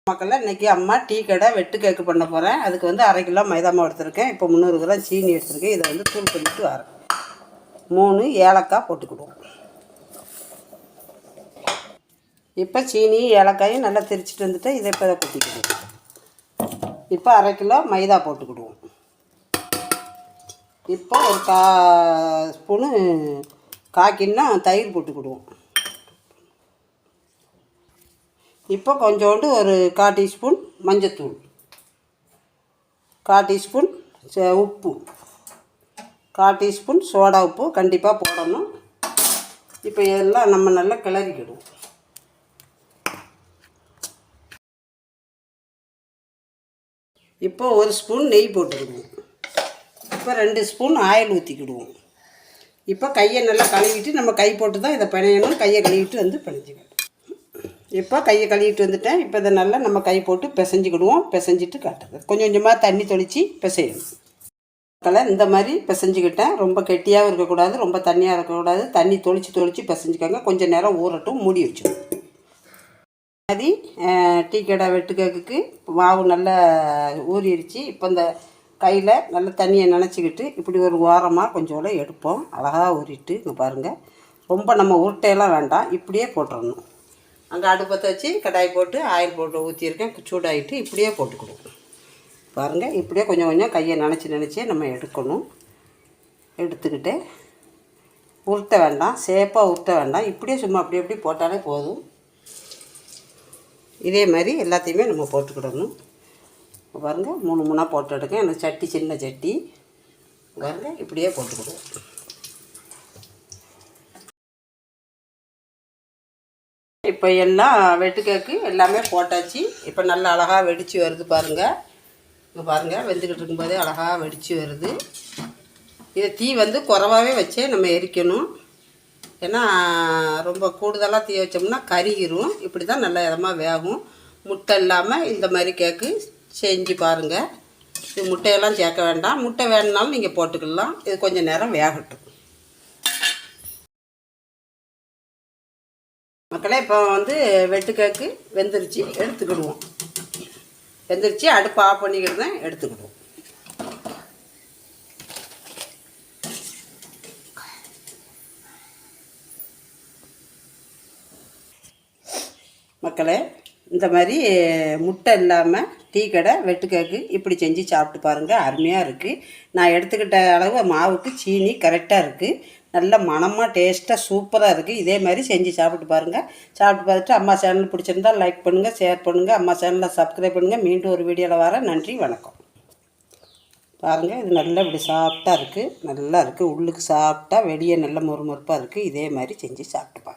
மக்கள் இன்றைக்கி அம்மா டீ கடை வெட்டு கேக்கு பண்ண போகிறேன். அதுக்கு வந்து 1/2 கிலோ மைதா மாவு எடுத்துருக்கேன். இப்போ 300 கிராம் சீனி எடுத்துருக்கேன். இதை வந்து தூள் பண்ணிட்டு வரேன். 3 ஏலக்காய் போட்டுக்கிடுவோம். இப்போ சீனி ஏலக்காயும் நல்லா திரிச்சிட்டு வந்துட்டு இதை இப்போ கொட்டிக்கிடுவோம். இப்போ 1/2 கிலோ மைதா போட்டுக்கிடுவோம். இப்போ ஒரு 1/4 ஸ்பூனு காக்கின்னா தயிர் போட்டுக்கிடுவோம். இப்போ கொஞ்சோண்டு ஒரு 1/4 டீஸ்பூன் மஞ்சத்தூள், 1/4 டீஸ்பூன் உப்பு, 1/4 டீஸ்பூன் சோடா உப்பு கண்டிப்பாக போடணும். இப்போ இதெல்லாம் நம்ம நல்லா கிளறிக்கிடுவோம். இப்போ 1 ஸ்பூன் நெய் போட்டுக்கிடுவோம். இப்போ 2 ஸ்பூன் ஆயில் ஊற்றிக்கிடுவோம். இப்போ கையை நல்லா கழுவிட்டு நம்ம கை போட்டு தான் இதை பிணையணும். கையை கழுவிட்டு வந்து பிணைஞ்சிக்கணும். இப்போ கையை கழுவிட்டு வந்துட்டேன். இப்போ இதை நல்லா நம்ம கை போட்டு பிசைஞ்சிக்கிடுவோம். பிசைஞ்சிட்டு காட்டுது கொஞ்சம் கொஞ்சமாக தண்ணி தொளித்து பிசையணும். இந்த மாதிரி பிசைஞ்சிக்கிட்டேன். ரொம்ப கெட்டியாகவும் இருக்கக்கூடாது, ரொம்ப தண்ணியாக இருக்கக்கூடாது. தண்ணி தொளித்து பிசைஞ்சிக்கோங்க. கொஞ்சம் நேரம் ஊறட்டும், மூடி வச்சுக்கணும். மாதிரி டீ கடை வெட்டு கேக்குக்கு மாவு நல்லா ஊறிடுச்சு. இப்போ இந்த கையில் நல்லா தண்ணியை நனைச்சிக்கிட்டு இப்படி ஒரு ஓரமாக கொஞ்சோட எடுப்போம். அழகாக ஊறிட்டு இங்கே பாருங்கள். ரொம்ப நம்ம உருட்டையெல்லாம் வேண்டாம், இப்படியே போட்டுடணும். அங்கே அடுப்பத்தை வச்சு கடாய் போட்டு ஆயில் போட்டு ஊற்றியிருக்கேன். சூடாகிட்டு இப்படியே போட்டுக்கிடுவோம். பாருங்கள், இப்படியே கொஞ்சம் கொஞ்சம் கையை நினச்சே நம்ம எடுக்கணும். எடுத்துக்கிட்டு உருட்ட வேண்டாம், சேப்பாக உருட்ட வேண்டாம். இப்படியே சும்மா அப்படி போட்டாலே போதும். இதே மாதிரி எல்லாத்தையுமே நம்ம போட்டுக்கிடணும். பாருங்கள், 3 3 போட்டு எடுக்கேன். எனக்கு சட்டி சின்ன சட்டி. பாருங்கள், இப்படியே போட்டுக்கிடுவோம். இப்போ எல்லாம் வெட்டு கேக்கு எல்லாமே போட்டாச்சு. இப்போ நல்லா அழகாக வெடித்து வருது பாருங்கள். இங்கே பாருங்கள், வெந்துக்கிட்டு இருக்கும்போதே அழகாக வெடித்து வருது. இதை தீ வந்து குறைவாகவே வச்சே நம்ம எரிக்கணும். ஏன்னா ரொம்ப கூடுதலாக தீ வச்சோம்னா கருகிரும். இப்படி தான் நல்ல இதமாக வேகும். முட்டை இல்லாமல் இந்த மாதிரி கேக்கு செஞ்சு பாருங்கள். இது முட்டையெல்லாம் சேர்க்க வேண்டாம். முட்டை வேணுனாலும் நீங்கள் போட்டுக்கலாம். இது கொஞ்சம் நேரம் வேகட்டும். மக்களே, இப்போ வந்து வெட்டு கேக்கு வெந்துருச்சு, எடுத்துக்கிடுவோம். வெந்துருச்சு, அடுப்பு ஆஃப் பண்ணிக்கிடுவேன், எடுத்துக்கிடுவோம். மக்களே, இந்த மாதிரி முட்டை இல்லாமல் டீ கடை வெட்டு கேக்கு இப்படி செஞ்சு சாப்பிட்டு பாருங்கள். அருமையாக இருக்குது. நான் எடுத்துக்கிட்ட அளவு மாவுக்கு சீனி கரெக்டாக இருக்குது. நல்ல மணமாக டேஸ்ட்டாக சூப்பராக இருக்குது. இதே மாதிரி செஞ்சு சாப்பிட்டு பாருங்கள். சாப்பிட்டு பார்த்துட்டு அம்மா சேனல் பிடிச்சிருந்தால் லைக் பண்ணுங்கள், ஷேர் பண்ணுங்கள். அம்மா சேனலில் சப்ஸ்கிரைப் பண்ணுங்கள். மீண்டும் ஒரு வீடியோவில் வரேன். நன்றி, வணக்கம். பாருங்கள், இது நல்லா இப்படி சாஃப்டாக இருக்குது. நல்லா இருக்குது. உள்ளுக்கு சாஃப்டாக, வெளியே நல்ல மொறுமொறுப்பாக இருக்குது. இதே மாதிரி செஞ்சு சாப்பிட்டு பாருங்கள்.